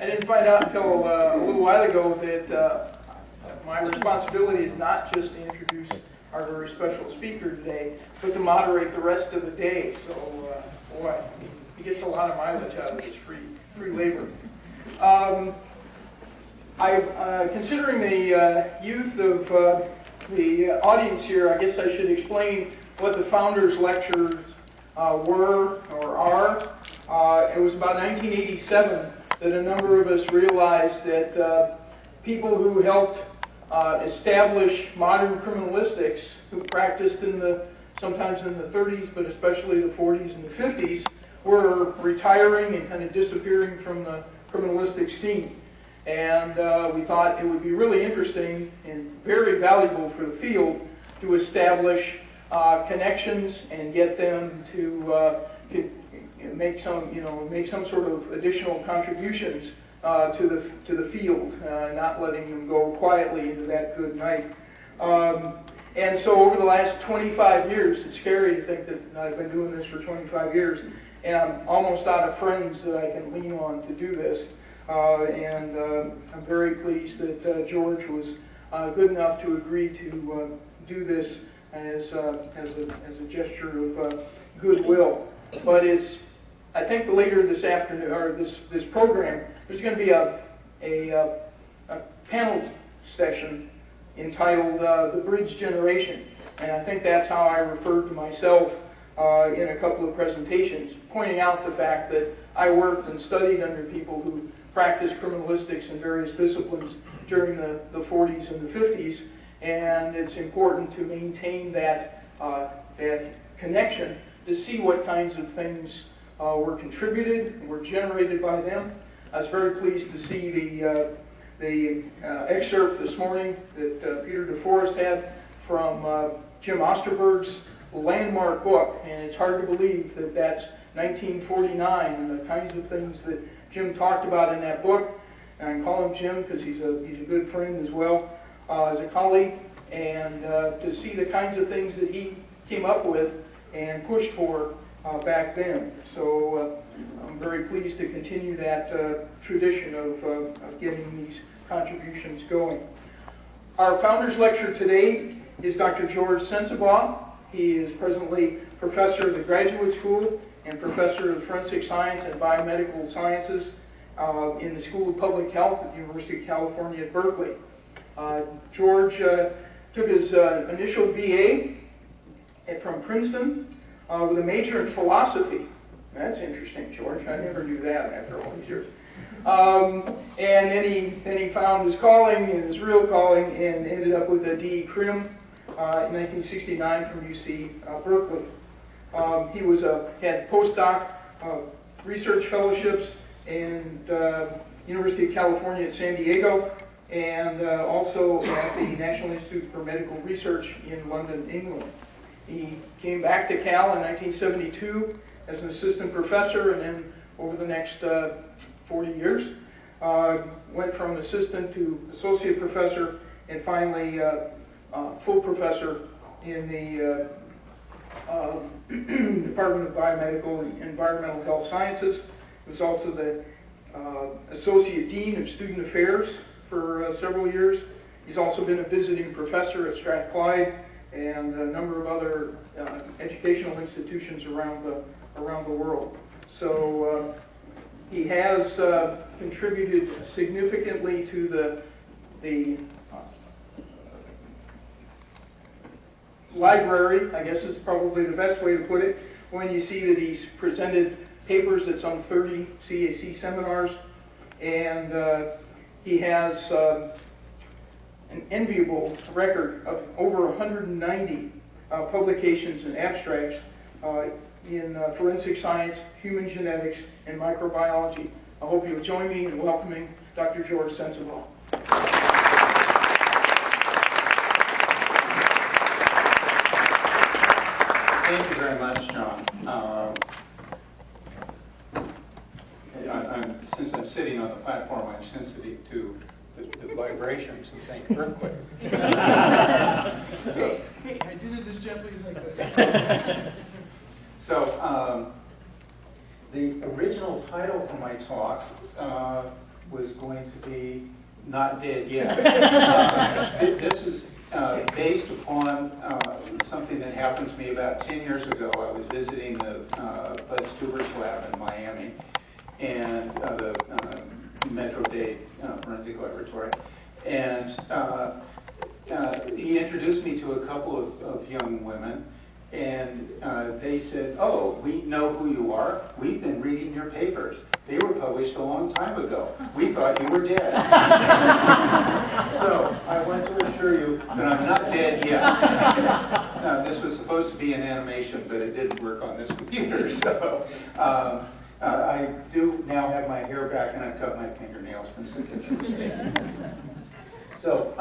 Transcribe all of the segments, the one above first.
I didn't find out until a little while ago that my responsibility is not just to introduce our very special speaker today, but to moderate the rest of the day. So, boy, he gets a lot of mileage out of this free labor. Considering the youth of the audience here, I guess I should explain what the Founders Lectures were or are. It was about 1987 that a number of us realized that people who helped establish modern criminalistics, who practiced sometimes in the 30s, but especially the 40s and the 50s, were retiring and kind of disappearing from the criminalistic scene. And we thought it would be really interesting and very valuable for the field to establish connections and get them to make some sort of additional contributions to the field, not letting them go quietly into that good night. And so over the last 25 years, it's scary to think that I've been doing this for 25 years, and I'm almost out of friends that I can lean on to do this. And I'm very pleased that George was good enough to agree to do this as a gesture of goodwill. But I think later this afternoon, or this program, there's going to be a panel session entitled The Bridge Generation. And I think that's how I referred to myself in a couple of presentations, pointing out the fact that I worked and studied under people who practiced criminalistics in various disciplines during the 40s and the 50s, and it's important to maintain that connection to see what kinds of things were contributed and were generated by them. I was very pleased to see the excerpt this morning that Peter DeForest had from Jim Osterberg's landmark book, and it's hard to believe that that's 1949 and the kinds of things that Jim talked about in that book. And I call him Jim because he's a good friend as well as a colleague, and to see the kinds of things that he came up with and pushed for back then. So I'm very pleased to continue that tradition of getting these contributions going. Our Founders Lecture today is Dr. George Sensabaugh. He is presently professor of the Graduate School and professor of Forensic Science and Biomedical Sciences in the School of Public Health at the University of California at Berkeley. George took his initial BA from Princeton with a major in philosophy. That's interesting, George. I never knew that after all these years. And then he found his calling, and his real calling, and ended up with a DE Crim in 1969 from UC Berkeley. He had postdoc research fellowships in University of California at San Diego, and also at the National Institute for Medical Research in London, England. He came back to Cal in 1972 as an assistant professor, and then over the next 40 years, went from assistant to associate professor, and finally full professor in the Department of Biomedical and Environmental Health Sciences. He was also the Associate Dean of Student Affairs for several years. He's also been a visiting professor at Strathclyde and a number of other educational institutions around the world. So he has contributed significantly to the library, I guess is probably the best way to put it, when you see that he's presented papers at some 30 CAC seminars, and he has an enviable record of over 190 publications and abstracts in forensic science, human genetics, and microbiology. I hope you'll join me in welcoming Dr. George Sensabaugh. Thank you very much, John. Since I'm sitting on the platform, I'm sensitive to the vibrations of the earthquake. Hey, I did it as gently as I could. So, the original title for my talk was going to be not dead yet. This is based upon something that happened to me about 10 years ago. I was visiting the Bud Stubert's lab in Miami, and the Metro Dade Forensic Laboratory. And he introduced me to a couple of young women, and they said, "Oh, we know who you are. We've been reading your papers. They were published a long time ago. We thought you were dead." So I want to assure you that I'm not dead yet. Now, this was supposed to be an animation, but it didn't work on this computer. So I do now have my hair back, and I've cut my fingernails since the picture was taken. So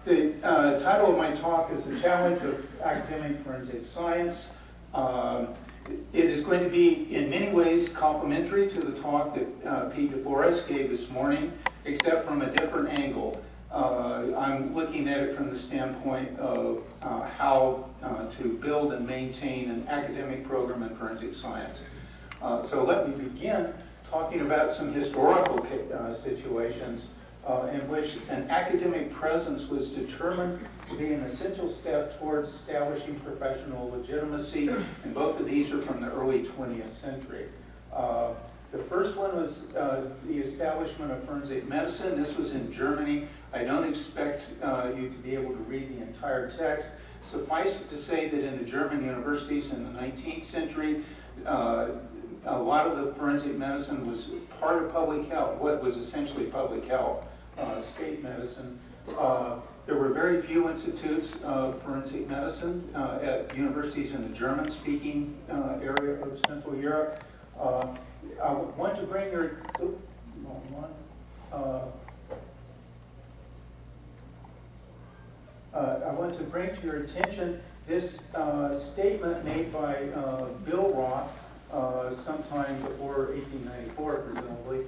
the title of my talk is The Challenge of Academic Forensic Science. It is going to be in many ways complementary to the talk that Pete DeForest gave this morning, except from a different angle. I'm looking at it from the standpoint of how to build and maintain an academic program in forensic science. So let me begin talking about some historical situations in which an academic presence was determined to be an essential step towards establishing professional legitimacy, and both of these are from the early 20th century. The first one was the establishment of forensic medicine. This was in Germany. I don't expect you to be able to read the entire text. Suffice it to say that in the German universities in the 19th century, a lot of the forensic medicine was part of public health, what was essentially public health, state medicine. There were very few institutes of forensic medicine at universities in the German-speaking area of Central Europe. I want to bring your I want to bring to your attention this statement made by Bill Roth sometime before 1894, presumably.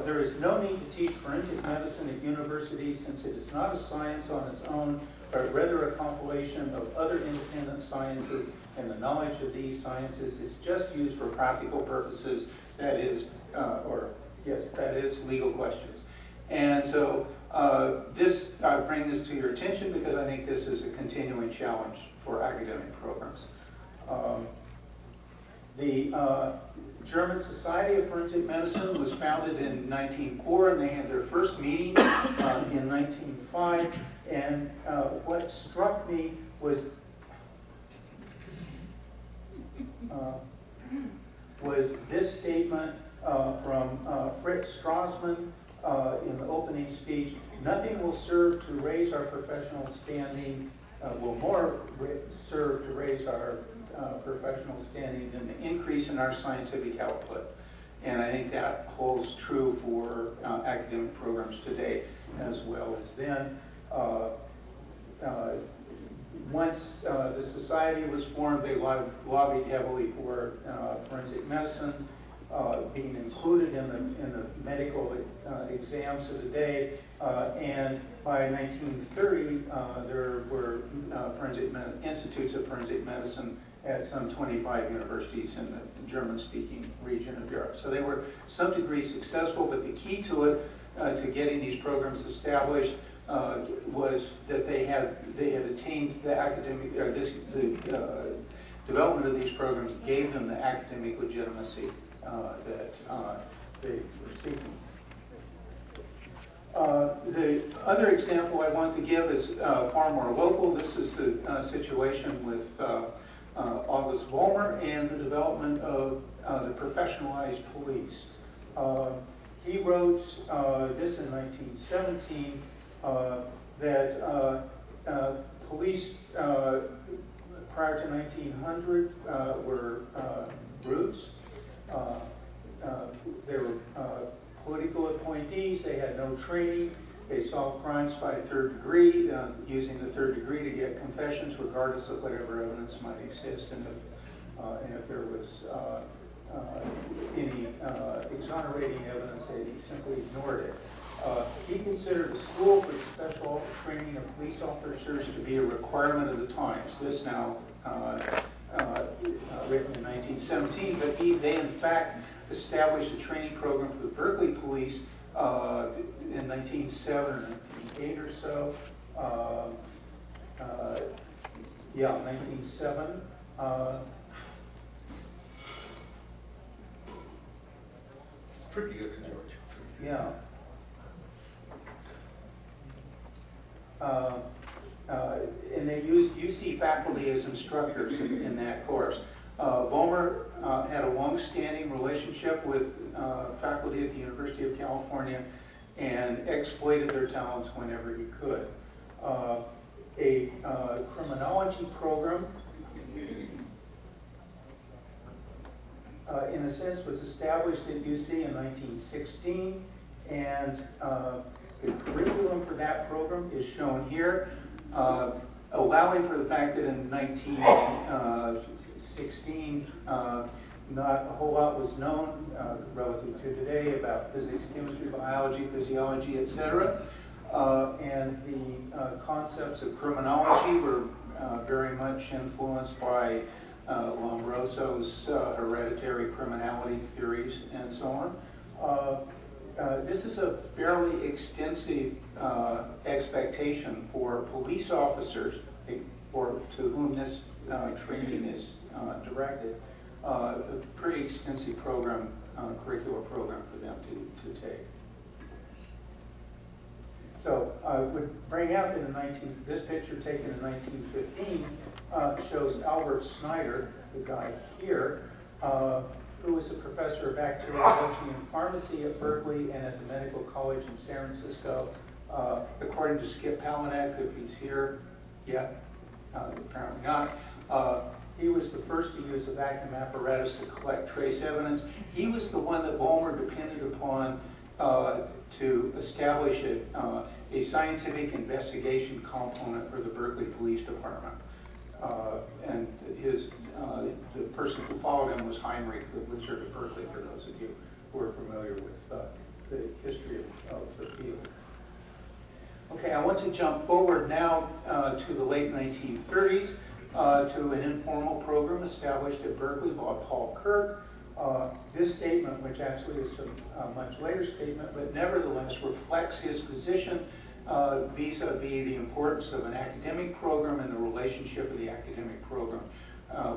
There is no need to teach forensic medicine at universities since it is not a science on its own, but rather a compilation of other independent sciences, and the knowledge of these sciences is just used for practical purposes, that is legal questions. And so I bring this to your attention because I think this is a continuing challenge for academic programs. The German Society of Forensic Medicine was founded in 1904, and they had their first meeting in 1905. And what struck me was this statement from Fritz Strassmann in the opening speech: "Nothing will serve to raise our professional standing, will more serve to raise our professional standing than the increase in our scientific output." And I think that holds true for academic programs today as well as then. Once the society was formed, they lobbied heavily for forensic medicine being included in the medical exams of the day, and by 1930 there were institutes of forensic medicine at some 25 universities in the German-speaking region of Europe. So they were to some degree successful, but the key to it, to getting these programs established, was that they had attained the academic, the development of these programs gave them the academic legitimacy that they were seeking. The other example I want to give is far more local. This is the situation with August Vollmer and the development of the professionalized police. He wrote this in 1917, that police prior to 1900 were brutes. They were political appointees. They had no training. They solved crimes by third degree, using the third degree to get confessions, regardless of whatever evidence might exist, and if there was any exonerating evidence, they simply ignored it. He considered a school for special training of police officers to be a requirement of the times. This now written in 1917, but they in fact established a training program for the Berkeley police in 1907 or 1908 or so. Yeah, 1907. Tricky, isn't it, George? Yeah. And they used UC faculty as instructors in that course. Vollmer had a long-standing relationship with faculty at the University of California and exploited their talents whenever he could. A criminology program, in a sense, was established at UC in 1916, and the curriculum for that program is shown here, allowing for the fact that in 1916, not a whole lot was known relative to today about physics, chemistry, biology, physiology, etc. And the concepts of criminology were very much influenced by Lombroso's hereditary criminality theories and so on. This is a fairly extensive expectation for police officers to whom this training is directed. A pretty extensive program, curricular program for them to take. So I would bring out that this picture taken in 1915 shows Albert Snyder, the guy here, who was a professor of bacteriology and pharmacy at Berkeley and at the Medical College in San Francisco. According to Skip Palanek, if he's here, yeah, apparently not. He was the first to use a vacuum apparatus to collect trace evidence. He was the one that Vollmer depended upon to establish a scientific investigation component for the Berkeley Police Department. And the person who followed him was Heinrich, who served at Berkeley, for those of you who are familiar with the history of the field. Okay, I want to jump forward now to the late 1930s to an informal program established at Berkeley by Paul Kirk. This statement, which actually is a much later statement, but nevertheless reflects his position vis-a-vis the importance of an academic program and the relationship of the academic program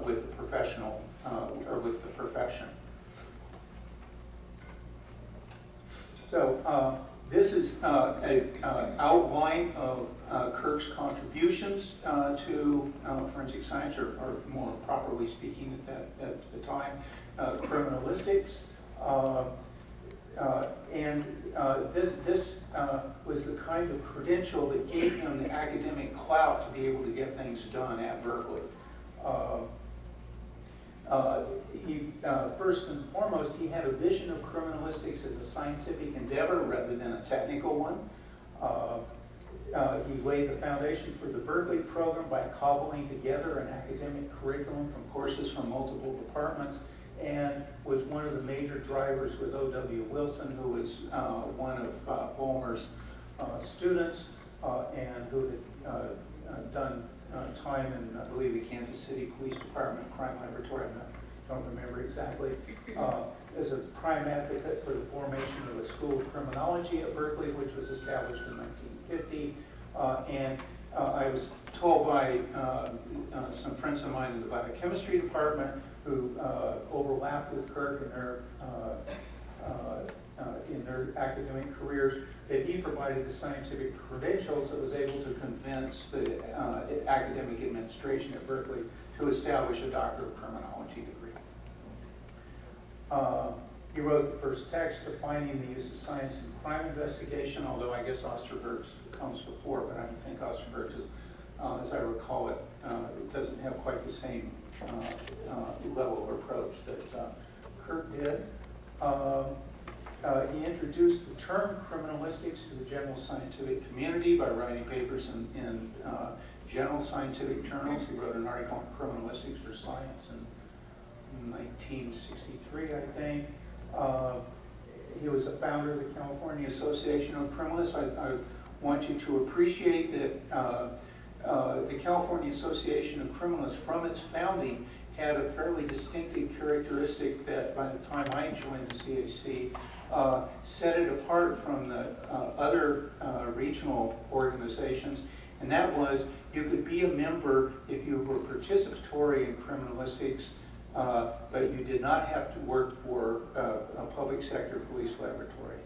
with the professional or with the profession. So this is an outline of Kirk's contributions to forensic science, or more properly speaking at the time, criminalistics. This was the kind of credential that gave him the academic clout to be able to get things done at Berkeley. First and foremost, he had a vision of criminalistics as a scientific endeavor rather than a technical one. He laid the foundation for the Berkeley program by cobbling together an academic curriculum from courses from multiple departments, and was one of the major drivers with O.W. Wilson, who was one of Vollmer's students and who had done time in, I believe, the Kansas City Police Department Crime Laboratory. I don't remember exactly. As a prime advocate for the formation of the School of Criminology at Berkeley, which was established in 1950. And I was told by some friends of mine in the biochemistry department who overlapped with Kirk in their academic careers, that he provided the scientific credentials that was able to convince the academic administration at Berkeley to establish a Doctor of Criminology degree. He wrote the first text defining the use of science in crime investigation, although I guess Osterberg's comes before, but I don't think Osterberg's is, as I recall it, doesn't have quite the same level of approach that Kirk did. He introduced the term criminalistics to the general scientific community by writing papers in general scientific journals. He wrote an article on criminalistics for Science in 1963, I think. He was a founder of the California Association of Criminalists. I want you to appreciate that the California Association of Criminalists, from its founding, had a fairly distinctive characteristic that by the time I joined the CAC, set it apart from the other regional organizations, and that was you could be a member if you were participatory in criminalistics, but you did not have to work for a public sector police laboratory.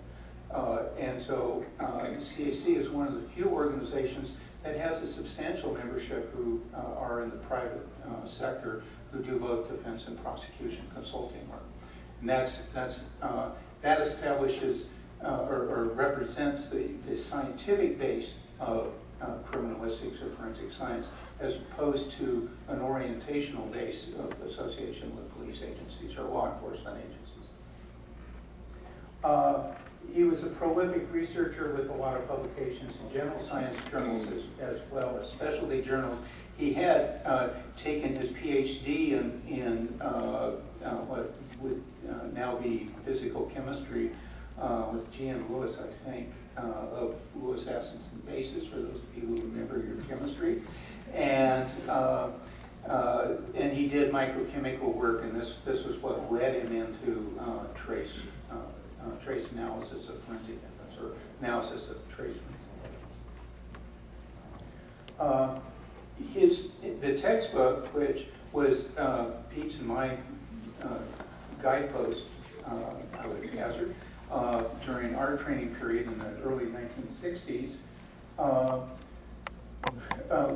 And so the CAC is one of the few organizations that has a substantial membership who are in the private sector who do both defense and prosecution consulting work. And that establishes or represents the scientific base of criminalistics or forensic science, as opposed to an orientational base of association with police agencies or law enforcement agencies. He was a prolific researcher with a lot of publications in general science journals as well as specialty journals. He had taken his PhD in what would now be physical chemistry with G.N. Lewis, I think, of Lewis acids and bases, for those of you who remember your chemistry. And he did microchemical work, and this was what led him into trace analysis of forensic evidence, or analysis of trace. The textbook, which was Pete's and my guidepost, I would hazard, during our training period in the early 1960s,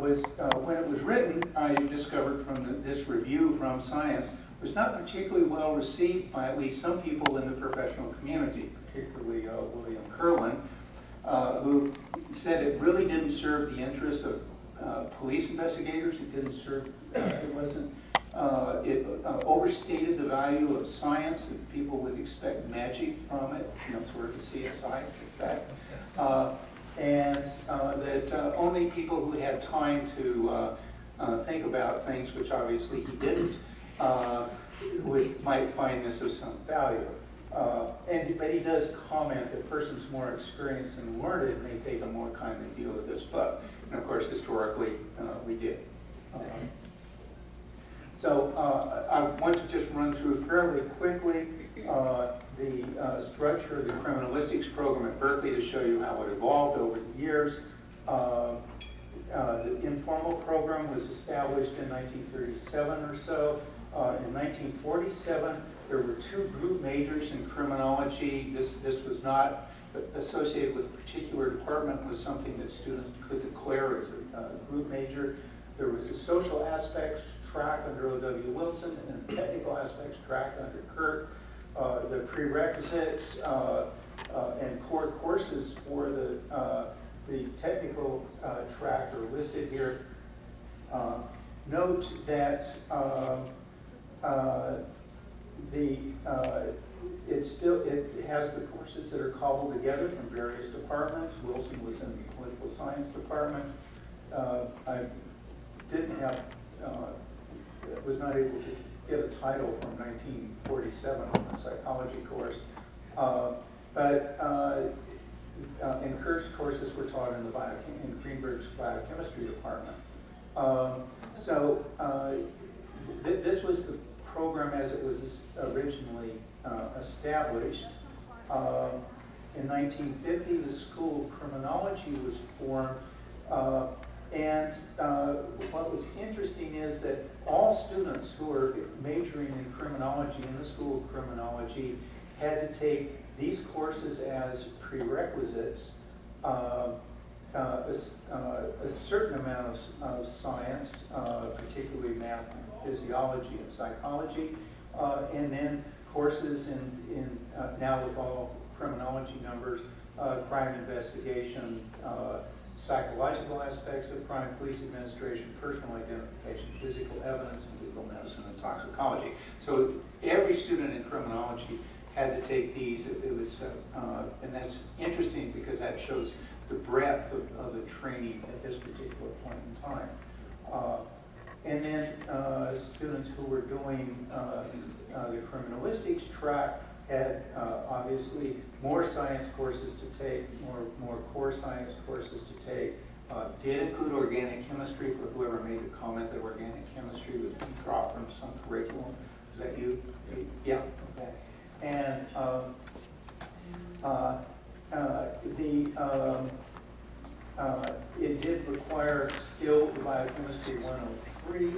was when it was written, I discovered from this review from Science, was not particularly well received by at least some people in the professional community, particularly William Kerlin, who said it really didn't serve the interests of police investigators. It didn't serve, it wasn't, it overstated the value of science, and people would expect magic from it, sort of a CSI effect. And that only people who had time to think about things, which obviously he didn't, might find this of some value. But he does comment that persons more experienced and learned may take a more kindly view of this book. And of course, historically, we did. So I want to just run through fairly quickly the structure of the criminalistics program at Berkeley to show you how it evolved over the years. The informal program was established in 1937 or so. In 1947, there were 2 group majors in criminology. This was not associated with a particular department. It was something that students could declare as a group major. There was a social aspects track under O.W. Wilson and a technical aspects track under Kurt. The prerequisites and core courses for the technical track are listed here. Note that it has the courses that are cobbled together from various departments. Wilson was in the political science department. I didn't have, was not able to get a title from 1947 on the psychology course, and Kurt's courses were taught in Greenberg's biochemistry department. This was the program as it was originally established. In 1950, the School of Criminology was formed, and what was interesting is that all students who were majoring in criminology in the School of Criminology had to take these courses as prerequisites, a certain amount of science, particularly math, physiology, and psychology, and then courses in now with all criminology numbers, crime investigation, psychological aspects of crime, police administration, personal identification, physical evidence, and legal medicine and toxicology. So every student in criminology had to take these. It was, and that's interesting because that shows the breadth of the training at this particular point in time. And then students who were doing the criminalistics track had obviously more science courses to take, more core science courses to take, did include organic chemistry for whoever made the comment that organic chemistry would be dropped from some curriculum. Is that you? Yeah, okay. And it did require still the biochemistry 103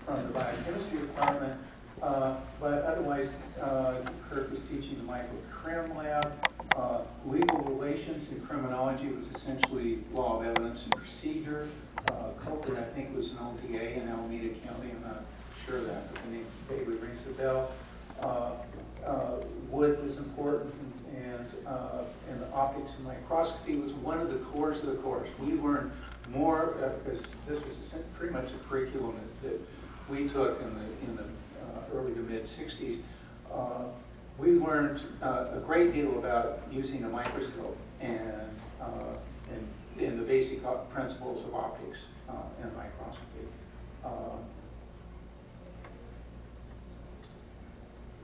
from the biochemistry department, but otherwise Kirk was teaching the microcrim lab. Legal relations and criminology was essentially law of evidence and procedure. Culprit, I think, was an LDA in Alameda County. I'm not sure of that, but the name vaguely rings a bell. Wood was important, and the optics and microscopy was one of the cores of the course. We learned more because this was pretty much the curriculum that we took in the early to mid '60s. We learned a great deal about using a microscope and the basic principles of optics and microscopy.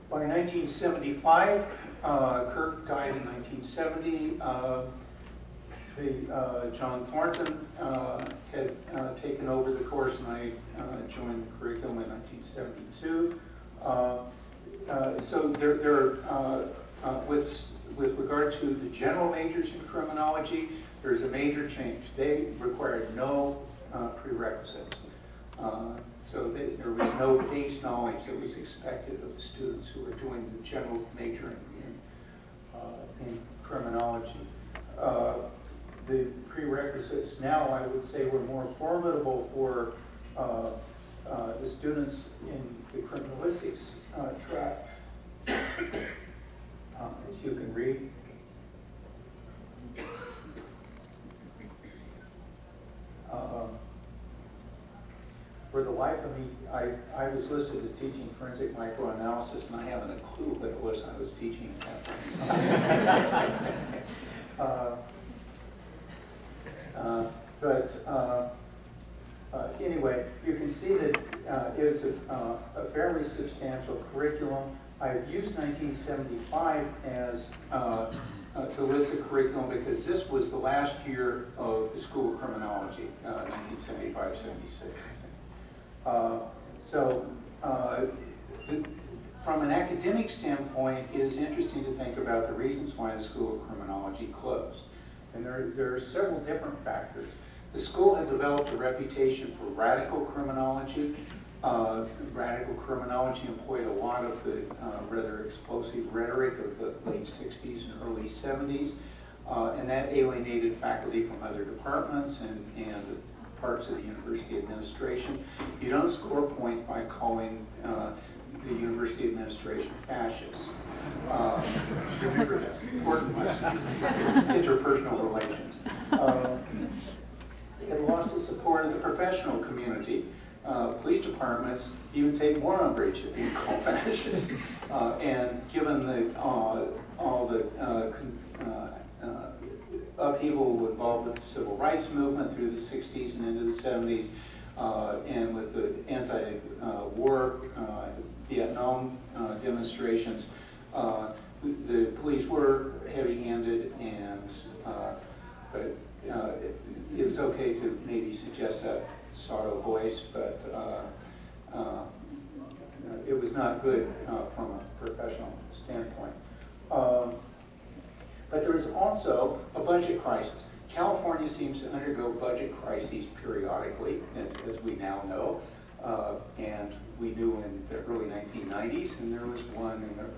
By 1975, Kirk died in 1970. John Thornton had taken over the course, and I joined the curriculum in 1972. So with regard to the general majors in criminology, there's a major change. They required no prerequisites. So there was no base knowledge that was expected of the students who were doing the general major in criminology. The prerequisites now, I would say, were more formidable for the students in the criminalistics track, as you can read. For the life of me, I was listed as teaching forensic microanalysis, and I haven't a clue what it was I was teaching at that time. Anyway, you can see that it was a fairly substantial curriculum. I've used 1975 as to list the curriculum because this was the last year of the School of Criminology, 1975-76. From an academic standpoint, it is interesting to think about the reasons why the School of Criminology closed. And there are several different factors. The school had developed a reputation for radical criminology. Radical criminology employed a lot of the rather explosive rhetoric of the late 60s and early 70s, and that alienated faculty from other departments and parts of the university administration. You don't score a point by calling the university administration fascist. Remember that, important lesson, interpersonal relations. It lost the support of the professional community. Police departments even take more umbrage at being called fascist. And given all the upheaval involved with the civil rights movement through the 60s and into the 70s, and with the anti-war Vietnam demonstrations, the police were heavy-handed, but it was okay to maybe suggest that sort of voice, but it was not good from a professional standpoint. But there was also a budget crisis. California seems to undergo budget crises periodically, as we now know, and we knew in the early 1990s, and there was one in the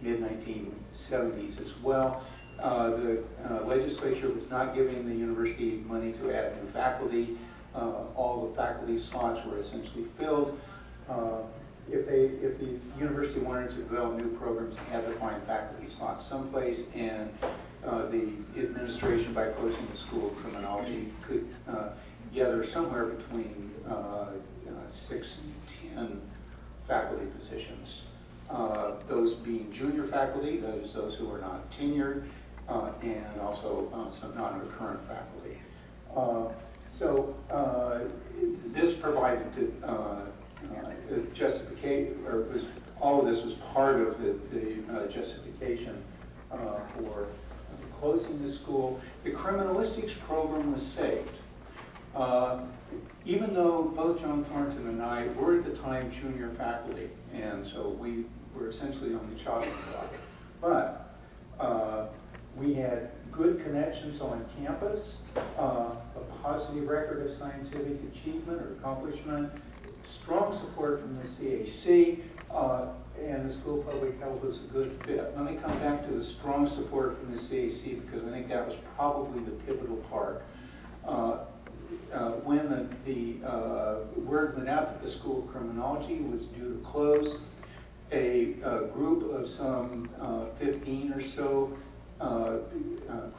mid-1970s as well. The legislature was not giving the university money to add new faculty. All the faculty slots were essentially filled. If the university wanted to develop new programs, they had to find faculty slots someplace, and the administration, by closing the School of Criminology, could gather somewhere between 6 and 10 faculty positions. Those being junior faculty, those who are not tenured, and also some non-recurrent faculty. This provided justification, or all of this was part of the justification for closing closing the school, the criminalistics program was saved. Even though both John Thornton and I were at the time junior faculty, and so we were essentially on the chopping block. But we had good connections on campus, a positive record of scientific achievement or accomplishment, strong support from the CAC, and the school public health was a good fit. Let me come back to the strong support from the CAC because I think that was probably the pivotal part. When the word went out that the School of Criminology was due to close, a group of some 15 or so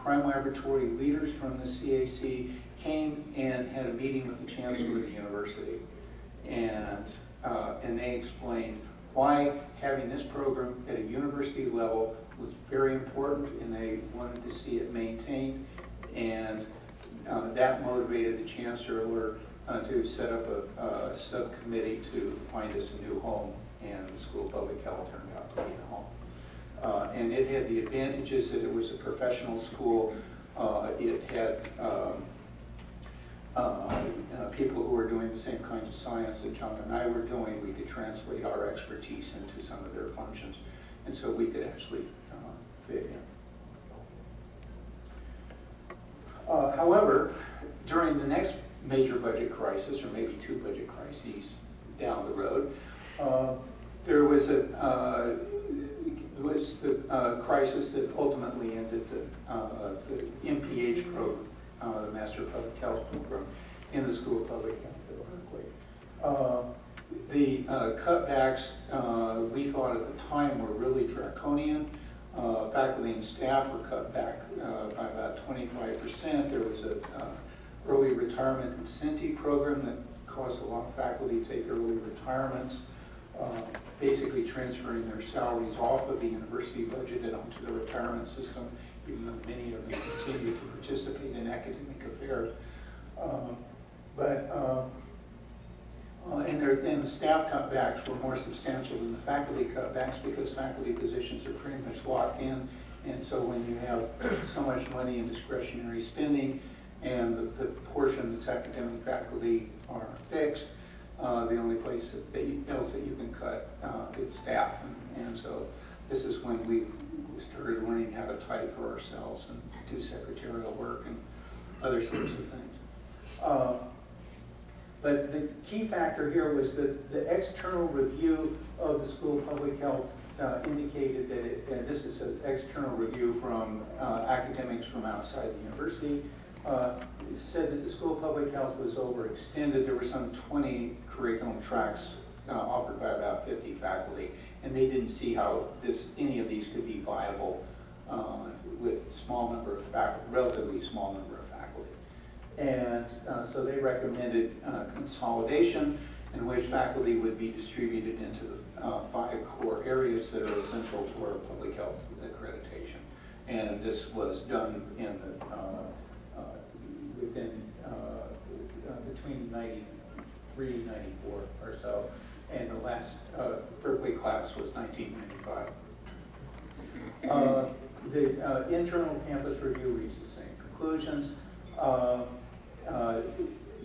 crime laboratory leaders from the CAC came and had a meeting with the chancellor of the university, and they explained why having this program at a university level was very important, and they wanted to see it maintained, and that motivated the chancellor to set up a subcommittee to find us a new home, and the School of Public Health turned out to be the home. And it had the advantages that it was a professional school. It had people who were doing the same kind of science that John and I were doing. We could translate our expertise into some of their functions, and so we could actually fit in. However, during the next major budget crisis, or maybe two budget crises down the road, there was the crisis that ultimately ended the MPH program, the Master of Public Health program, in the School of Public Health at Berkeley. The cutbacks we thought at the time were really draconian. Faculty and staff were cut back by about 25%. There was an early retirement incentive program that caused a lot of faculty to take early retirements, basically transferring their salaries off of the university budget and onto the retirement system, even though many of them continued to participate in academic affairs. And the staff cutbacks were more substantial than the faculty cutbacks because faculty positions are pretty much locked in. And so when you have so much money in discretionary spending and the portion that's academic faculty are fixed, the only place that you can cut is staff. And so this is when we started learning how to type for ourselves and do secretarial work and other sorts of things. But the key factor here was that the external review of the School of Public Health indicated that and this is an external review from academics from outside the university, said that the School of Public Health was overextended. There were some 20 curriculum tracks offered by about 50 faculty, and they didn't see how any of these could be viable with small number of faculty, relatively small number of faculty. And so they recommended consolidation in which faculty would be distributed into the 5 core areas that are essential to our public health accreditation. And this was done in between 93 and 94 or so, and the last Berkeley class was 1995. The internal campus review reached the same conclusions.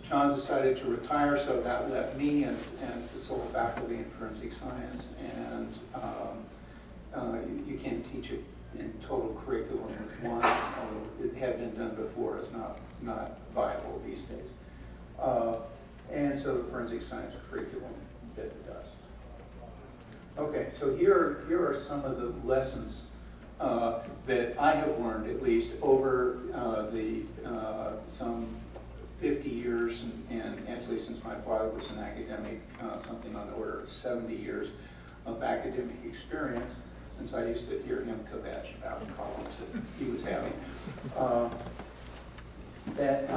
John decided to retire, so that left me as the sole faculty in forensic science, and you can't teach it in total curriculum with one, although it had been done before. It's not viable these days. And so the forensic science curriculum bit the dust. Okay, so here are some of the lessons that I have learned, at least over some 50 years, and actually since my father was an academic, something on the order of 70 years of academic experience, since I used to hear him kvetch about the problems that he was having. That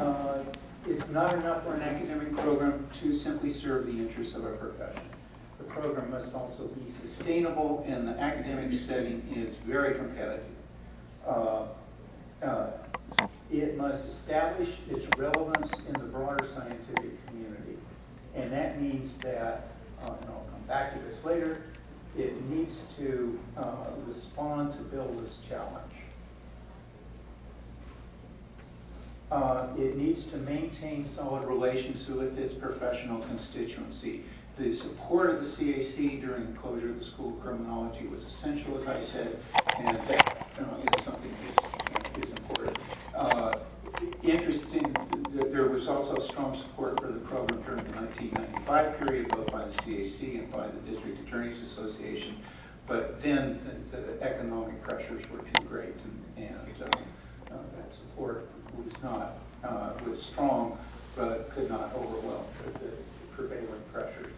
it's not enough for an academic program to simply serve the interests of a profession. The program must also be sustainable, and the academic setting is very competitive. It must establish its relevance in the broader scientific community. And that means that, and I'll come back to this later, it needs to respond to Bill this challenge. It needs to maintain solid relations with its professional constituency. The support of the CAC during the closure of the School of Criminology was essential, as I said, and that is something that is important. Interesting, there was also strong support for the program during the 1995 period, both by the CAC and by the District Attorneys Association. But then the economic pressures were too great, and that support was strong, but could not overwhelm the prevailing pressures.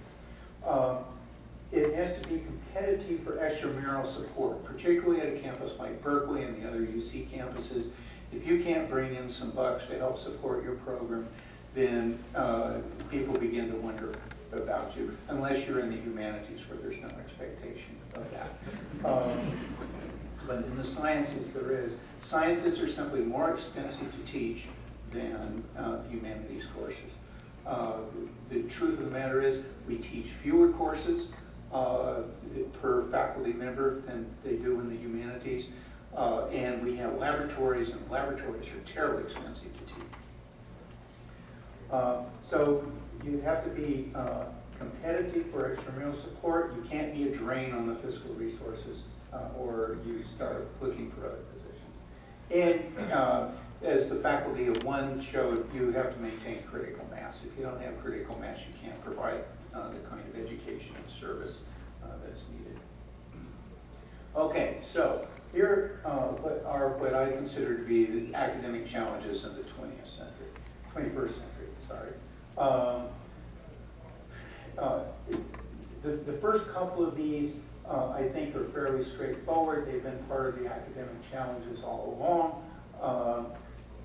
It has to be competitive for extramural support, particularly at a campus like Berkeley and the other UC campuses. If you can't bring in some bucks to help support your program, then people begin to wonder about you, unless you're in the humanities where there's no expectation of that. But in the sciences there is. Sciences are simply more expensive to teach than humanities courses. The truth of the matter is we teach fewer courses per faculty member than they do in the humanities. And we have laboratories, and laboratories are terribly expensive to teach. So you have to be competitive for extramural support. You can't be a drain on the fiscal resources, or you start looking for other positions. And as the faculty of one showed, you have to maintain critical mass. If you don't have critical mass, you can't provide the kind of education and service that's needed. Okay, so here are what I consider to be the academic challenges of the 21st century, sorry. The first couple of these, I think, are fairly straightforward. They've been part of the academic challenges all along.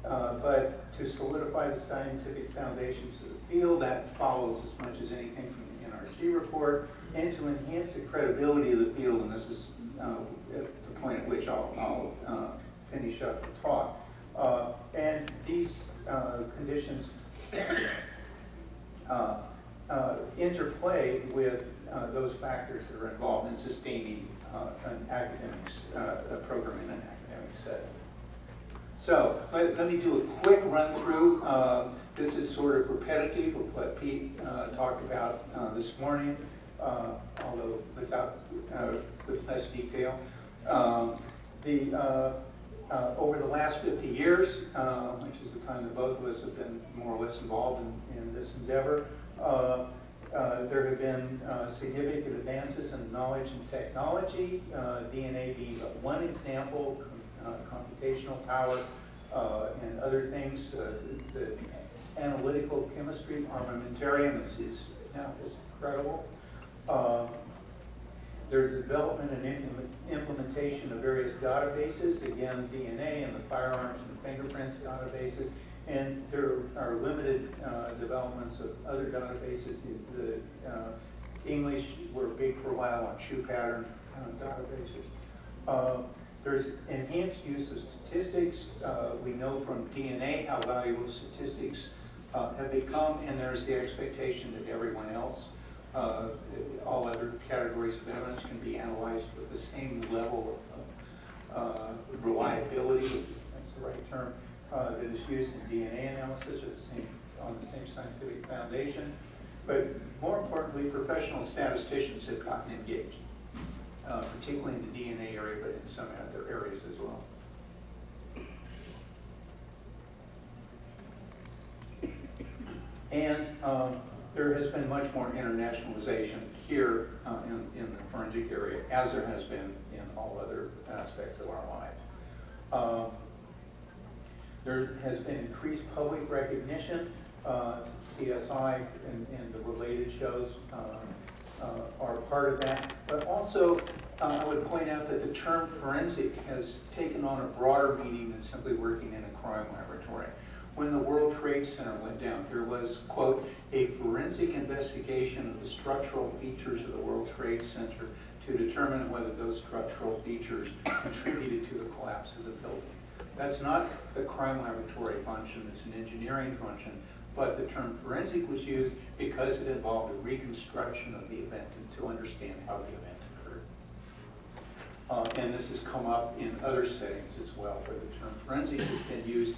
But to solidify the scientific foundations of the field, that follows as much as anything from the NRC report, and to enhance the credibility of the field, and this is the point at which I'll finish up the talk. And these conditions interplay with those factors that are involved in sustaining an academic program in an academic setting. So let me do a quick run through. This is sort of repetitive of what Pete talked about this morning, although with less detail. Over the last 50 years, which is the time that both of us have been more or less involved in this endeavor, there have been significant advances in knowledge and technology, DNA being but one example, computational power, and other things. The analytical chemistry armamentarium is now just incredible. There's the development and implementation of various databases, again, DNA and the firearms and fingerprints databases, and there are limited developments of other databases. The English were big for a while on shoe pattern databases. There's enhanced use of statistics. We know from DNA how valuable statistics have become, and there's the expectation that everyone else, all other categories of evidence, can be analyzed with the same level of reliability, if that's the right term, that is used in DNA analysis, or on the same scientific foundation. But more importantly, professional statisticians have gotten engaged, particularly in the DNA area, but in some other areas as well. And there has been much more internationalization here in the forensic area, as there has been in all other aspects of our lives. There has been increased public recognition. CSI and the related shows are part of that. But also, I would point out that the term forensic has taken on a broader meaning than simply working in a crime laboratory. When the World Trade Center went down, there was, quote, a forensic investigation of the structural features of the World Trade Center to determine whether those structural features contributed to the collapse of the building. That's not a crime laboratory function, it's an engineering function, but the term forensic was used because it involved a reconstruction of the event and to understand how the event occurred. And this has come up in other settings as well, where the term forensic has been used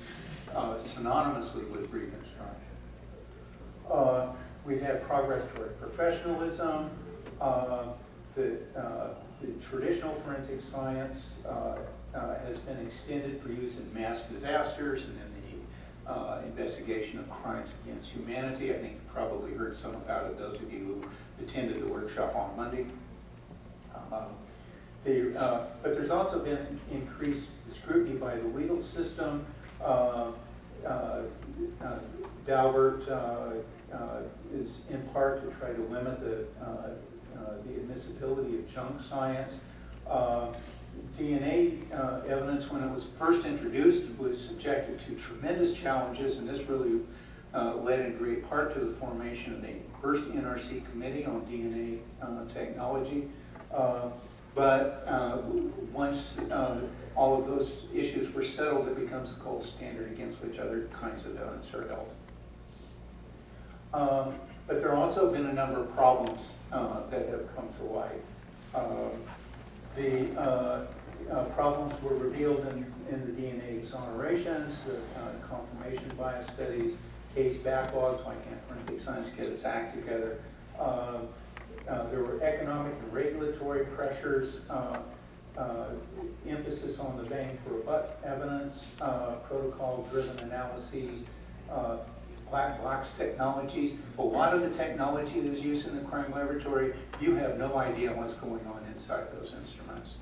synonymously with reconstruction. We've had progress toward professionalism. The traditional forensic science has been extended for use in mass disasters and in the investigation of crimes against humanity. I think you probably heard some about it, those of you who attended the workshop on Monday. But there's also been increased scrutiny by the legal system. Daubert is in part to try to limit the admissibility of junk science. DNA evidence, when it was first introduced, was subjected to tremendous challenges, and this really led in great part to the formation of the first NRC committee on DNA technology. But once all of those issues were settled, it becomes a gold standard against which other kinds of evidence are held. But there have also been a number of problems that have come to light. The problems were revealed in the DNA exonerations, the confirmation bias studies, case backlogs. Why can't forensic science get its act together? There were economic and regulatory pressures, emphasis on the bang for a buck evidence, protocol-driven analyses, black box technologies. A lot of the technology that is used in the crime laboratory, you have no idea what's going on inside those instruments.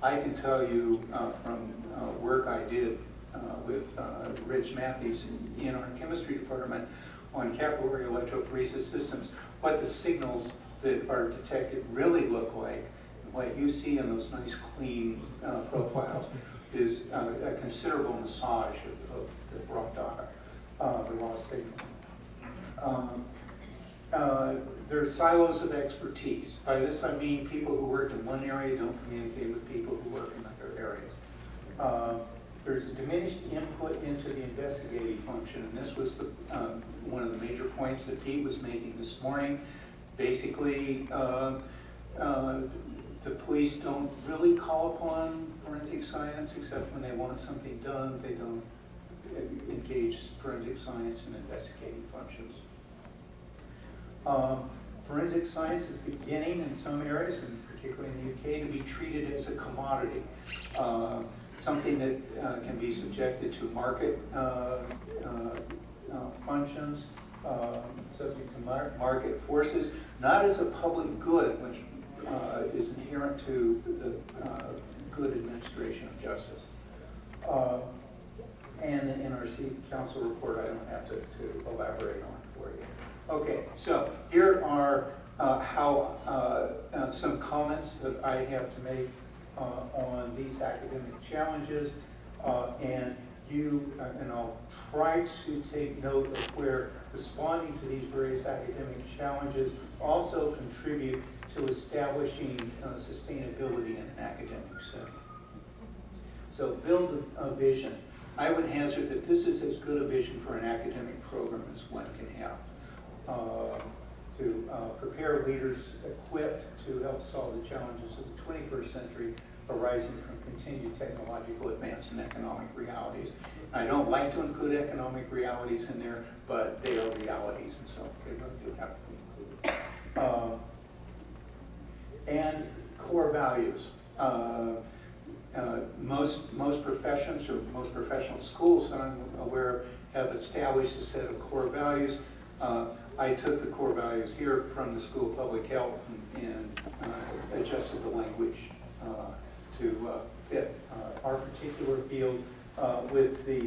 I can tell you from work I did with Rich Matthews in our chemistry department on capillary electrophoresis systems, what the signals that are detected really look like. What you see in those nice clean profiles is a considerable massage of the raw data, the raw signal. There are silos of expertise. By this I mean people who work in one area don't communicate with people who work in other areas. There's a diminished input into the investigative function, and this was one of the major points that Pete was making this morning. Basically, the police don't really call upon forensic science except when they want something done. They don't engage forensic science in investigating functions. Forensic science is beginning in some areas, and particularly in the UK, to be treated as a commodity, something that can be subjected to market functions, subject to market forces, not as a public good, which is inherent to the good administration of justice. And the NRC Council report I don't have to elaborate on for you. Okay, so here are some comments that I have to make on these academic challenges, and I'll try to take note of where responding to these various academic challenges also contribute to establishing sustainability in an academic setting. So build a vision. I would hazard that this is as good a vision for an academic program as one can have. To prepare leaders equipped to help solve the challenges of the 21st century arising from continued technological advance and economic realities. I don't like to include economic realities in there, but they are realities, and so they really do have to be included. And core values. Most professions or most professional schools that I'm aware of have established a set of core values. I took the core values here from the School of Public Health and adjusted the language to fit our particular field with the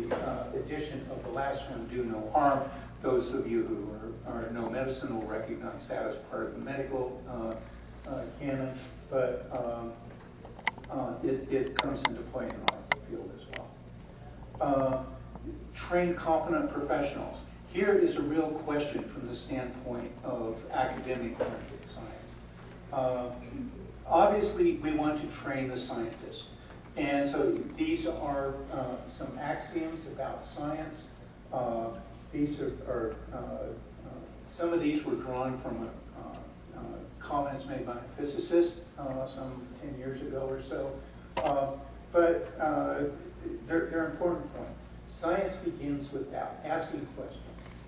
addition of the last one, do no harm. Those of you who know medicine will recognize that as part of the medical canon, but it comes into play in our field as well. Train competent professionals. Here is a real question from the standpoint of academic forensic science. Obviously, we want to train the scientists. And so these are some axioms about science. These are some of these were drawn from comments made by a physicist some 10 years ago or so. But they're important points. Science begins with doubt, asking questions.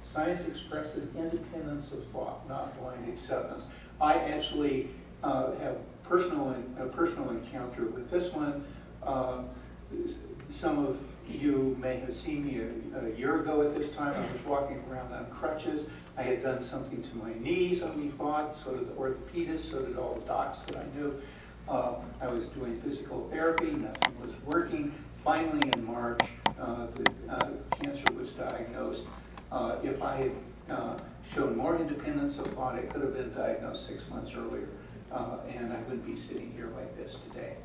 Science expresses independence of thought, not blind acceptance. I actually have a personal encounter with this one. Some of you may have seen me a year ago at this time. I was walking around on crutches. I had done something to my knees, we thought. So did the orthopedist, so did all the docs that I knew. I was doing physical therapy. Nothing was working. Finally, in March, the cancer was diagnosed. If I had shown more independence of thought, it could have been diagnosed 6 months earlier, and I wouldn't be sitting here like this today.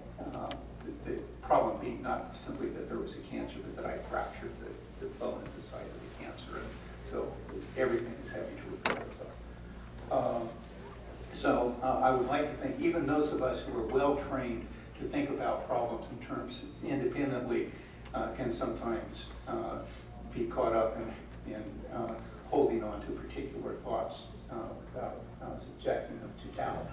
The problem being not simply that there was a cancer, but that I fractured the bone at the site of the cancer. And so everything is having to repair itself. So I would like to think even those of us who are well trained to think about problems in terms independently can sometimes be caught up in holding on to particular thoughts without subjecting them to doubt.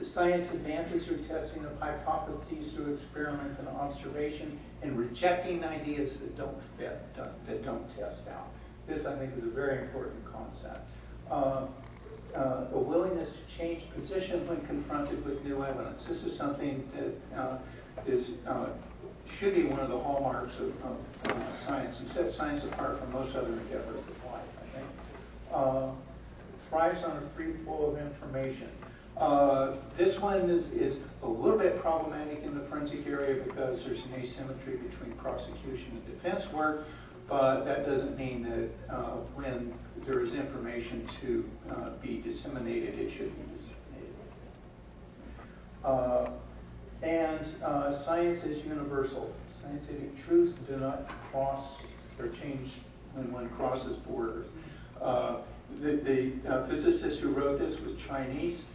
Science advances through testing of hypotheses through experiment and observation, and rejecting ideas that don't fit, that don't test out. This, I think, is a very important concept. A willingness to change position when confronted with new evidence. This is something that should be one of the hallmarks of science and sets science apart from most other endeavors of life, I think. Thrives on a free flow of information. This one is a little bit problematic in the forensic area because there's an asymmetry between prosecution and defense work, but that doesn't mean that when there is information to be disseminated, it should be disseminated. Science is universal. Scientific truths do not cross or change when one crosses borders. The physicist who wrote this was Chinese.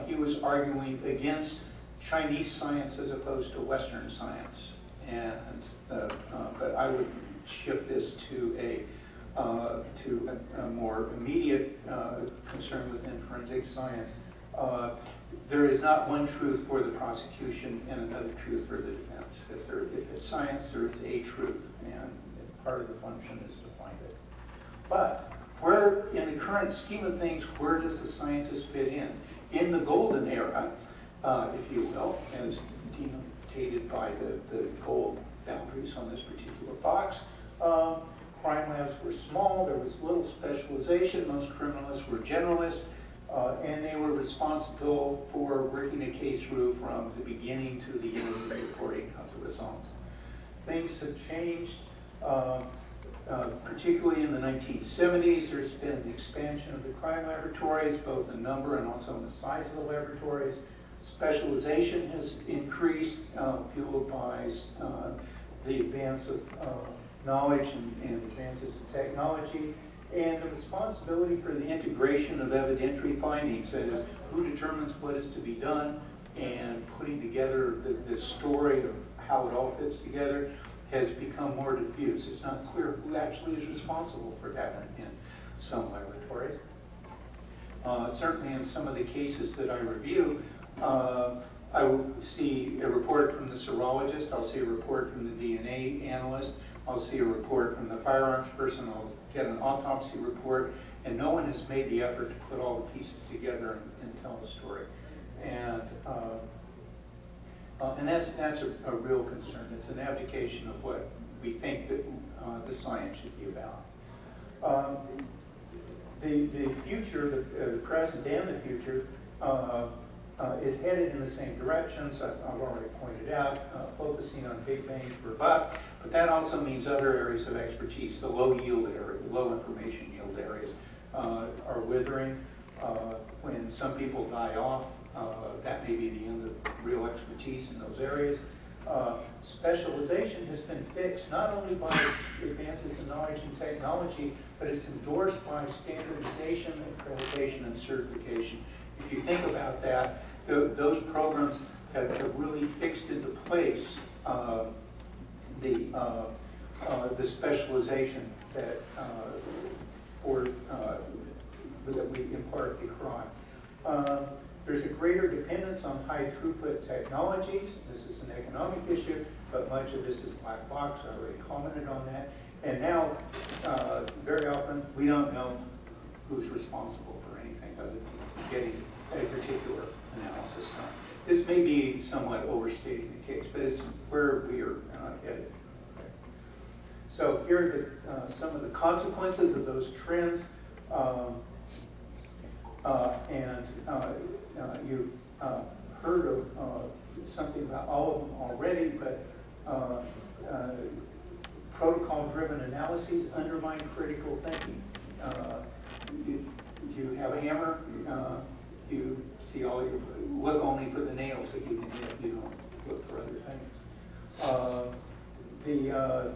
He was arguing against Chinese science as opposed to Western science, but I would shift this to a more immediate concern within forensic science. There is not one truth for the prosecution and another truth for the defense. If it's science, there is a truth, and part of the function is to find it. But where, in the current scheme of things, where does the scientist fit in? In the golden era, if you will, as denotated by the gold boundaries on this particular box, crime labs were small, there was little specialization, most criminalists were generalists, and they were responsible for working a case through from the beginning to the end and reporting of the results. Things have changed, particularly in the 1970s. There's been an expansion of the crime laboratories, both in number and also in the size of the laboratories. Specialization has increased, fueled by the advance of knowledge and advances in technology, and the responsibility for the integration of evidentiary findings, that is, who determines what is to be done, and putting together the story of how it all fits together has become more diffuse. It's not clear who actually is responsible for that in some laboratories. Certainly in some of the cases that I review, I will see a report from the serologist, I'll see a report from the DNA analyst, I'll see a report from the firearms person, I'll get an autopsy report, and no one has made the effort to put all the pieces together and tell the story. And that's a real concern. It's an abdication of what we think that the science should be about. The future, the present and the future, is headed in the same directions. I've already pointed out, focusing on big bang for buck, but that also means other areas of expertise. The low yield area, low information yield areas are withering. When some people die off, that may be the end of real expertise in those areas. Specialization has been fixed not only by advances in knowledge and technology, but it's endorsed by standardization, accreditation, and certification. If you think about that, those programs have really fixed into place the specialization that we impart to crime. There's a greater dependence on high throughput technologies. This is an economic issue. but much of this is black box. I already commented on that. And now, very often, we don't know who's responsible for anything other than getting a particular analysis done. This may be somewhat overstating the case, but it's where we are headed. Okay. So here are some of the consequences of those trends. You've heard of something about all of them already, but protocol-driven analyses undermine critical thinking. You have a hammer, you see all your, look only for the nails that you can hit, you don't look for other things. We are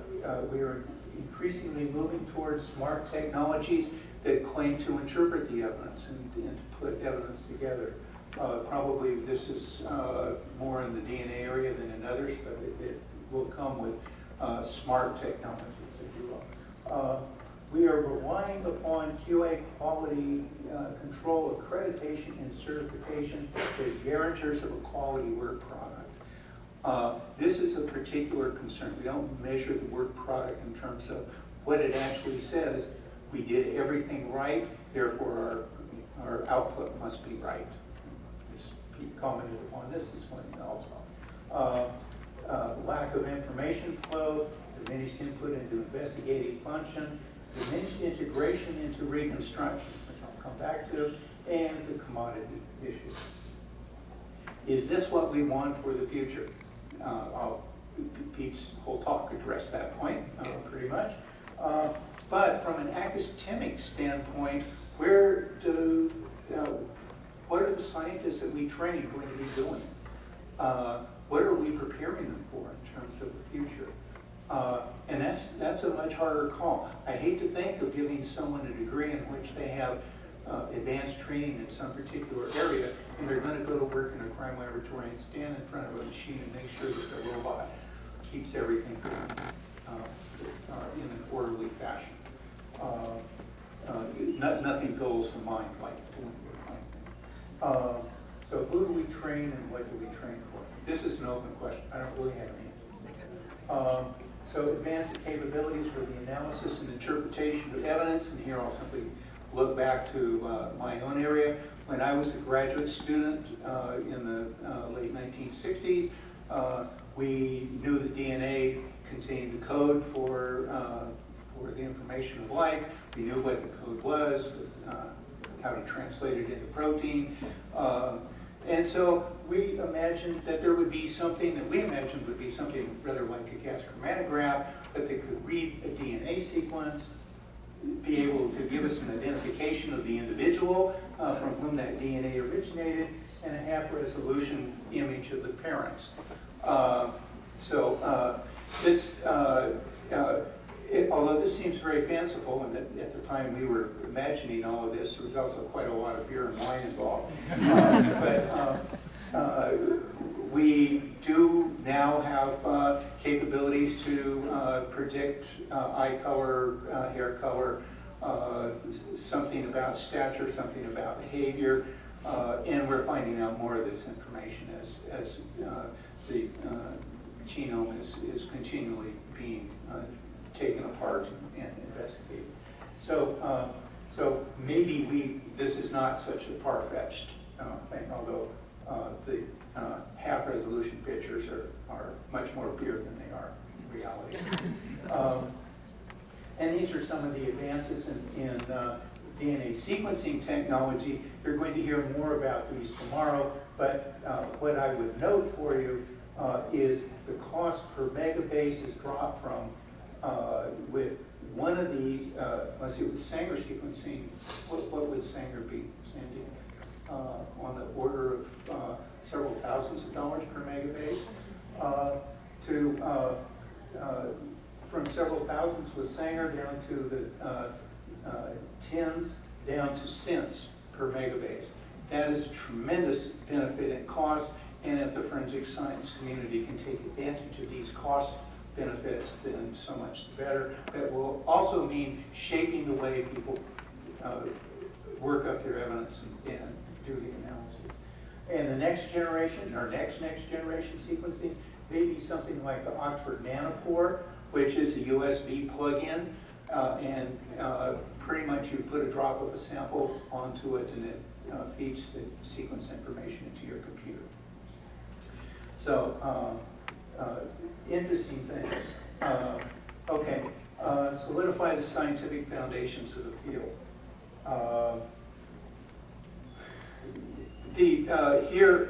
increasingly moving towards smart technologies that claim to interpret the evidence and to put evidence together. Probably this is more in the DNA area than in others, but it will come with smart technologies, if you will. We are relying upon QA quality control, accreditation, and certification as guarantors of a quality work product. This is a particular concern. We don't measure the work product in terms of what it actually says. We did everything right, therefore our output must be right. Pete commented upon this morning also. Lack of information flow, diminished input into investigative function, diminished integration into reconstruction, which I'll come back to, and the commodity issue. Is this what we want for the future? Pete's whole talk addressed that point, pretty much. But from an academic standpoint, what are the scientists that we train going to be doing? What are we preparing them for in terms of the future? And that's a much harder call. I hate to think of giving someone a degree in which they have advanced training in some particular area, and they're going to go to work in a crime laboratory and stand in front of a machine and make sure that the robot keeps everything in an orderly fashion. Nothing fills the mind like doing the kind thing. So who do we train and what do we train for? This is an open question. I don't really have an answer. So advance the capabilities for the analysis and interpretation of evidence, and here I'll simply look back to my own area. When I was a graduate student in the late 1960s, we knew that DNA contained the code for the information of life. We knew what the code was, how to translate it into protein. And so we imagined that there would be something that we imagined would be something rather like a gas chromatograph, that they could read a DNA sequence, be able to give us an identification of the individual from whom that DNA originated, and a half-resolution image of the parents. Although this seems very fanciful, and at the time we were imagining all of this, there was also quite a lot of beer and wine involved. We do now have capabilities to predict eye color, hair color, something about stature, something about behavior, and we're finding out more of this information as the genome is continually being taken apart and investigated. So maybe this is not such a far-fetched thing, although the half-resolution pictures are much more beer than they are in reality. And these are some of the advances in DNA sequencing technology. You're going to hear more about these tomorrow, but what I would note for you is the cost per megabase has dropped from, with one of the, let's see, with Sanger sequencing, what would Sanger be, Sandy? On the order of several thousands of dollars per megabase, from several thousands with Sanger down to the tens, down to cents per megabase. That is a tremendous benefit in cost, and if the forensic science community can take advantage of these cost benefits, then so much better. That will also mean shaping the way people work up their evidence and do the analysis. And the next generation, our next generation sequencing, maybe something like the Oxford Nanopore, which is a USB plug-in, and pretty much you put a drop of a sample onto it, and it feeds the sequence information into your computer. So, interesting thing. Okay, solidify the scientific foundations of the field. Here,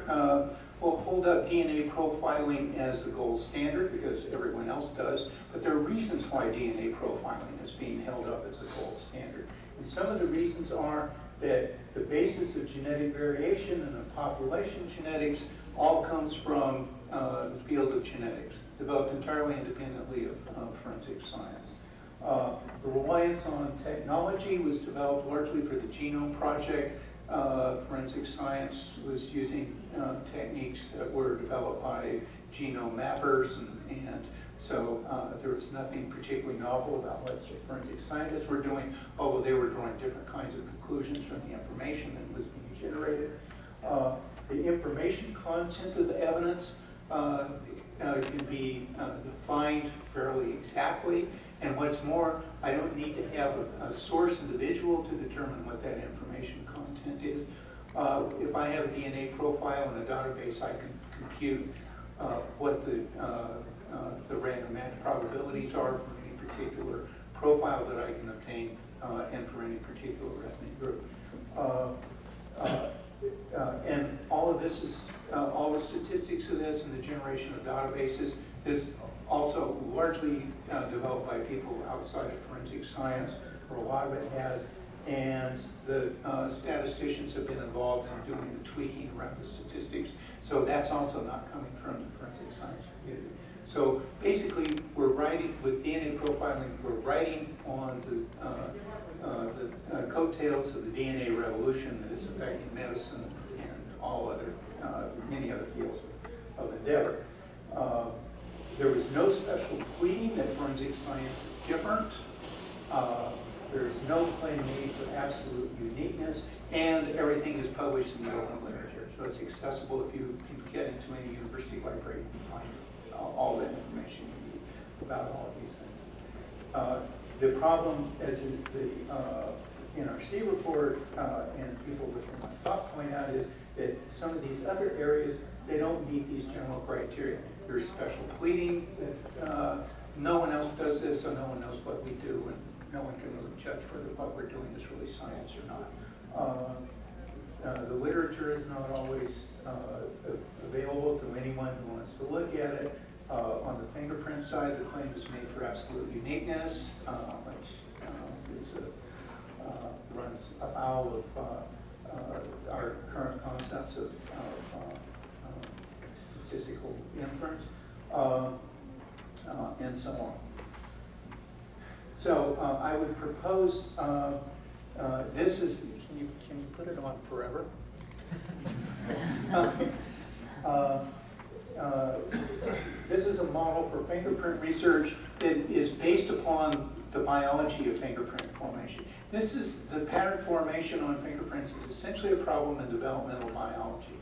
we'll hold up DNA profiling as the gold standard because everyone else does, but there are reasons why DNA profiling is being held up as a gold standard. And some of the reasons are that the basis of genetic variation and of population genetics all comes from the field of genetics, developed entirely independently of forensic science. The reliance on technology was developed largely for the Genome Project. Forensic science was using techniques that were developed by genome mappers, and so there was nothing particularly novel about what forensic scientists were doing, although they were drawing different kinds of conclusions from the information that was being generated. The information content of the evidence can be defined fairly exactly. And what's more, I don't need to have a source individual to determine what that information content is. If I have a DNA profile in a database, I can compute what the random match probabilities are for any particular profile that I can obtain and for any particular ethnic group. And all of this is, all the statistics of this and the generation of databases is also largely developed by people outside of forensic science, or a lot of it has, and the statisticians have been involved in doing the tweaking around the statistics, so that's also not coming from the forensic science community. So basically, we're writing, with DNA profiling, we're writing on the coattails of the DNA revolution that is affecting medicine and all other, many other fields of endeavor. There was no special pleading that forensic science is different. There's no claim made for absolute uniqueness, and everything is published in the open literature. So it's accessible if you can get into any university library and find all the information you need about all of these things. The problem, as in the NRC report and people within my talk point out, is that some of these other areas, they don't meet these general criteria. There's special pleading that no one else does this, so no one knows what we do, and no one can really judge whether what we're doing is really science or not. The literature is not always available to anyone who wants to look at it. On the fingerprint side, the claim is made for absolute uniqueness, which is runs afoul of our current concepts of statistical inference, and so on. So I would propose this is. Can you put it on forever? This is a model for fingerprint research that is based upon the biology of fingerprint formation. This is the pattern formation on fingerprints is essentially a problem in developmental biology.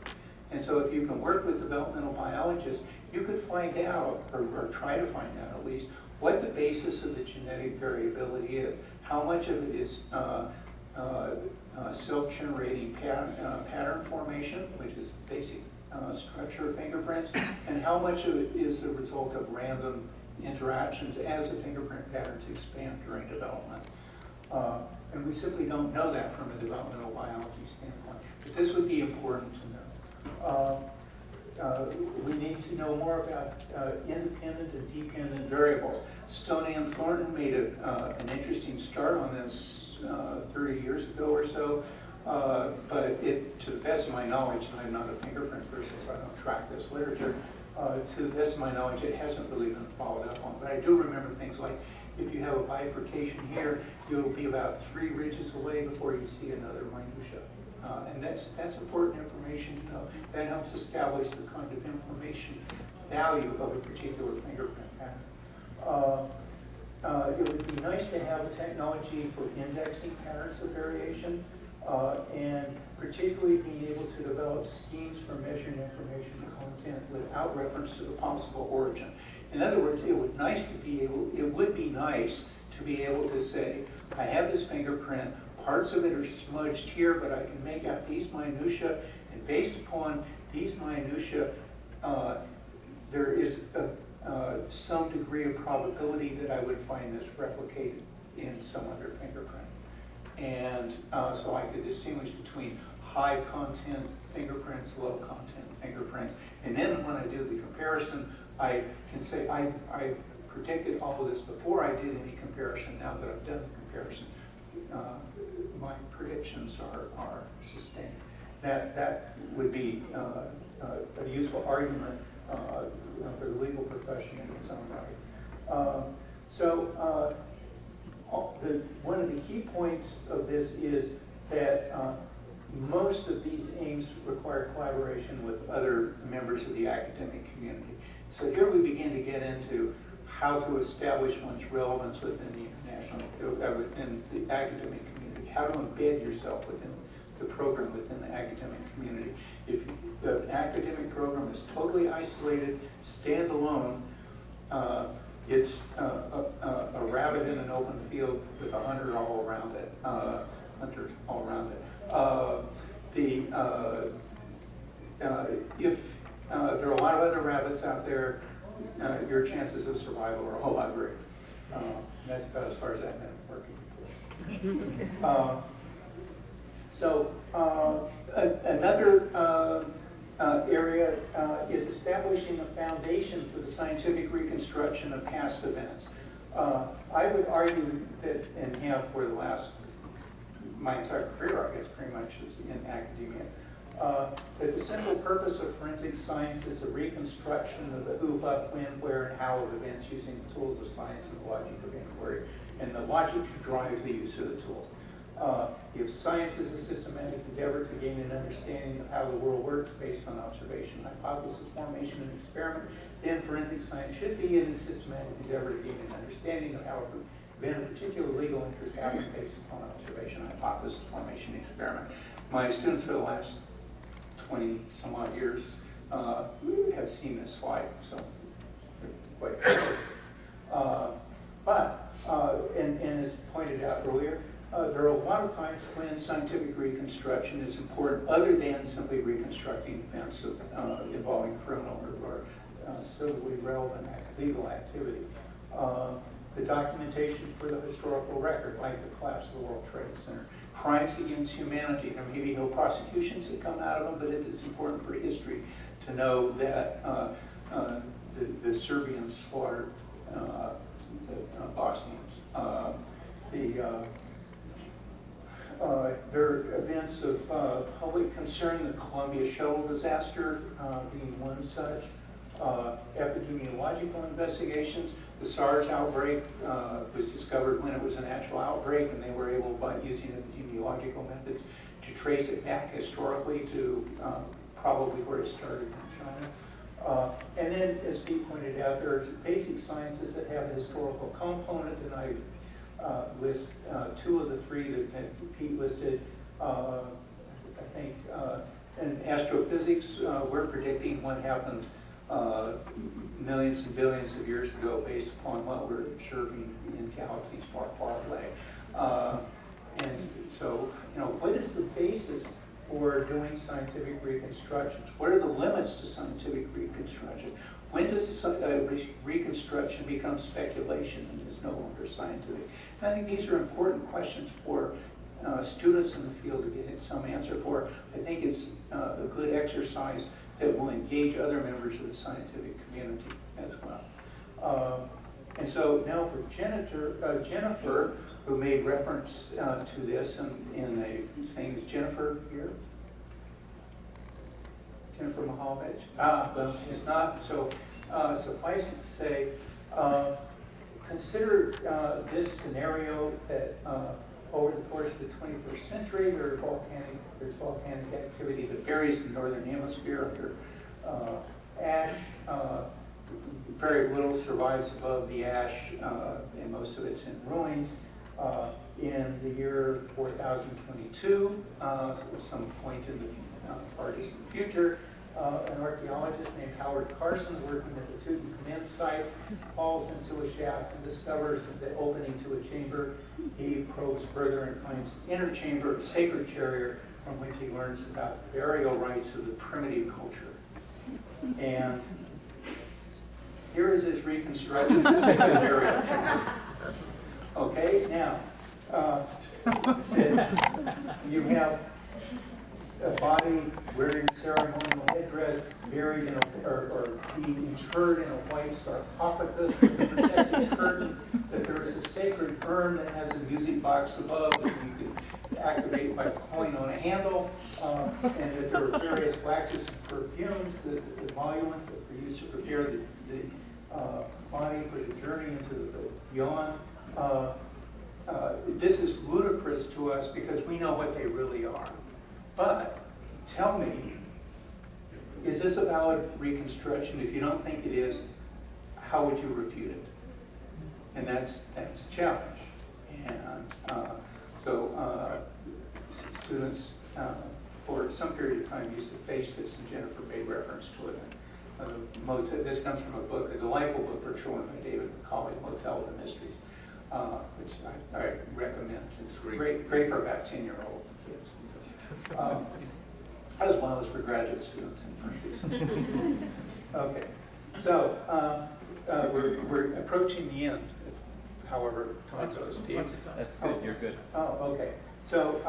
And so if you can work with developmental biologists, you could find out, or try to find out at least, what the basis of the genetic variability is. How much of it is self-generating pattern formation, which is the basic structure of fingerprints, and how much of it is the result of random interactions as the fingerprint patterns expand during development. And we simply don't know that from a developmental biology standpoint. But this would be important to know. We need to know more about independent and dependent variables. Stone and Thornton made an interesting start on this 30 years ago or so, but to the best of my knowledge, and I'm not a fingerprint person, so I don't track this literature, to the best of my knowledge, it hasn't really been followed up on. But I do remember things like, if you have a bifurcation here, you'll be about 3 ridges away before you see another minutia. And that's important information to know. That helps establish the kind of information value of a particular fingerprint pattern. It would be nice to have a technology for indexing patterns of variation. and particularly being able to develop schemes for measuring information content without reference to the possible origin. In other words, it would be nice to be able to say, I have this fingerprint, parts of it are smudged here, but I can make out these minutiae, and based upon these minutiae, there is some degree of probability that I would find this replicated in some other fingerprint. And so I could distinguish between high content fingerprints, low content fingerprints. And then when I do the comparison, I can say I predicted all of this before I did any comparison. Now that I've done the comparison, my predictions are sustained. That would be a useful argument for the legal profession in its own right. One of the key points of this is that most of these aims require collaboration with other members of the academic community. So here we begin to get into how to establish one's relevance within the within the academic community, how to embed yourself within the program within the academic community. If the academic program is totally isolated, standalone, it's a rabbit in an open field with a hunter all around it. If there are a lot of other rabbits out there, your chances of survival are a whole lot greater. That's about as far as that metaphor can be. Another area is establishing a foundation for the scientific reconstruction of past events. I would argue that, and have for my entire career, I guess, pretty much is in academia, that the central purpose of forensic science is a reconstruction of the who, what, when, where, and how of events using the tools of science and the logic of inquiry. And the logic drives the use of the tool. If science is a systematic endeavor to gain an understanding of how the world works based on observation, hypothesis formation, and experiment, then forensic science should be in a systematic endeavor to gain an understanding of how an event of particular legal interest happens based upon observation, hypothesis formation, and experiment. My students for the last 20 some odd years have seen this slide, so quite and as pointed out earlier, there are a lot of times when scientific reconstruction is important, other than simply reconstructing events involving criminal or civilly relevant legal activity. The documentation for the historical record, like the collapse of the World Trade Center. Crimes against humanity. There may be no prosecutions that come out of them, but it is important for history to know that the Serbians slaughtered the Bosnians. There are events of public concern, the Columbia Shuttle disaster being one such. Epidemiological investigations. The SARS outbreak was discovered when it was an actual outbreak, and they were able, by using epidemiological methods, to trace it back historically to probably where it started in China. And then, as Pete pointed out, there are basic sciences that have a historical component, and I list two of the three that Pete listed. I think in astrophysics, we're predicting what happened millions and billions of years ago based upon what we're observing in galaxies far, far away. And so, what is the basis for doing scientific reconstructions? What are the limits to scientific reconstruction? When does reconstruction become speculation and is no longer scientific? And I think these are important questions for students in the field to get some answer for. I think it's a good exercise that will engage other members of the scientific community as well. And so now for Jennifer, who made reference to this in a thing. Is Jennifer here? Jennifer Mahovich? Well, she's not. So suffice it to say, consider this scenario that over the course of the 21st century, there's volcanic activity that varies in the northern hemisphere under ash. Very little survives above the ash, and most of it's in ruins. In the year 4022, some point in the far distant future, an archaeologist named Howard Carson, working at the Tutankhamun site, falls into a shaft and discovers the opening to a chamber. He probes further and finds an inner chamber, a sacred chariot, from which he learns about the burial rites of the primitive culture. And here is his reconstruction of the sacred burial chamber. Okay, now, you have a body wearing ceremonial headdress, buried in or being interred in a white sarcophagus with a protective curtain, that there is a sacred urn that has a music box above that you can activate by pulling on a handle, and that there are various waxes and perfumes, the emoluments that were used to prepare the body for the journey into the beyond. This is ludicrous to us because we know what they really are. But tell me, is this a valid reconstruction? If you don't think it is, how would you refute it? And that's a challenge. And so students for some period of time used to face this, and Jennifer made reference to it. This comes from a book, a delightful book for children by David Macaulay, Motel of the Mysteries, which I recommend. It's great for about 10-year-old kids. As well as for graduate students and freshies. Okay, so we're approaching the end, however time goes. That's good, you're good. Oh, okay. So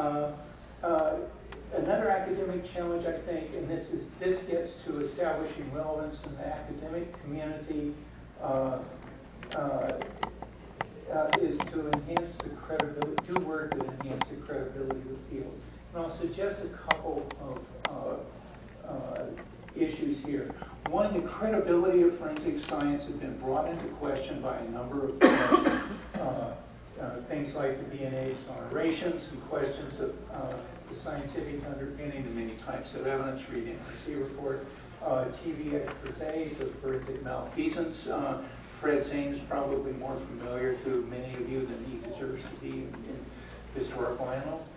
another academic challenge, I think, and this gets to establishing relevance in the academic community, is to enhance the credibility, do work to enhance the credibility of the field. And I'll suggest a couple of issues here. One, the credibility of forensic science has been brought into question by a number of things like the DNA exonerations and questions of the scientific underpinning of many types of evidence, read the NRC report, TV expertise of forensic malfeasance. Fred Zane is probably more familiar to many of you than he deserves to be in historical annals.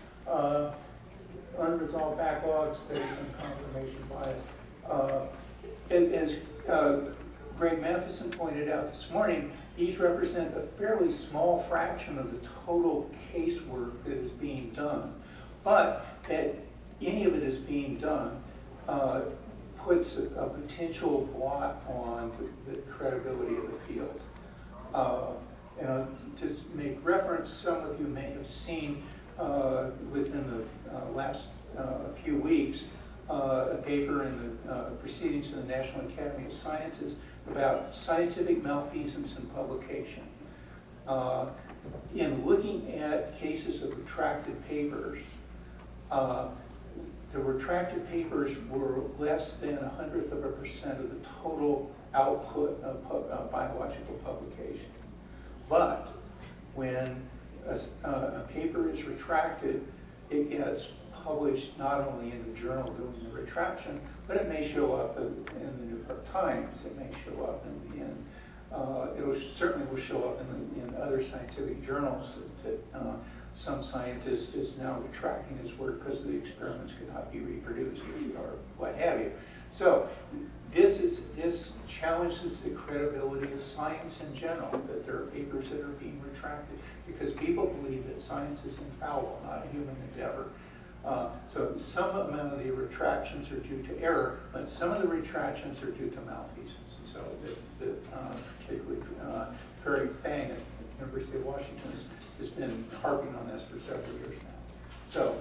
Unresolved backlogs, studies and confirmation bias. As Greg Matheson pointed out this morning, these represent a fairly small fraction of the total casework that is being done. But that any of it is being done puts a potential blot on the credibility of the field. And I'll just make reference, some of you may have seen within the last few weeks a paper in the Proceedings of the National Academy of Sciences about scientific malfeasance in publication. In looking at cases of retracted papers, the retracted papers were less than 0.01% of the total output of biological publication. But when a paper is retracted, it gets published not only in the journal doing the retraction, but it may show up in the New York Times. It may show up certainly will show up in other scientific journals that some scientist is now retracting his work because the experiments cannot be reproduced or what have you. So this challenges the credibility of science in general, that there are papers that are being retracted because people believe that science is infallible, not a human endeavor. So some amount of the retractions are due to error, but some of the retractions are due to malfeasance. And so particularly Ferry Fang at the University of Washington has been harping on this for several years now. So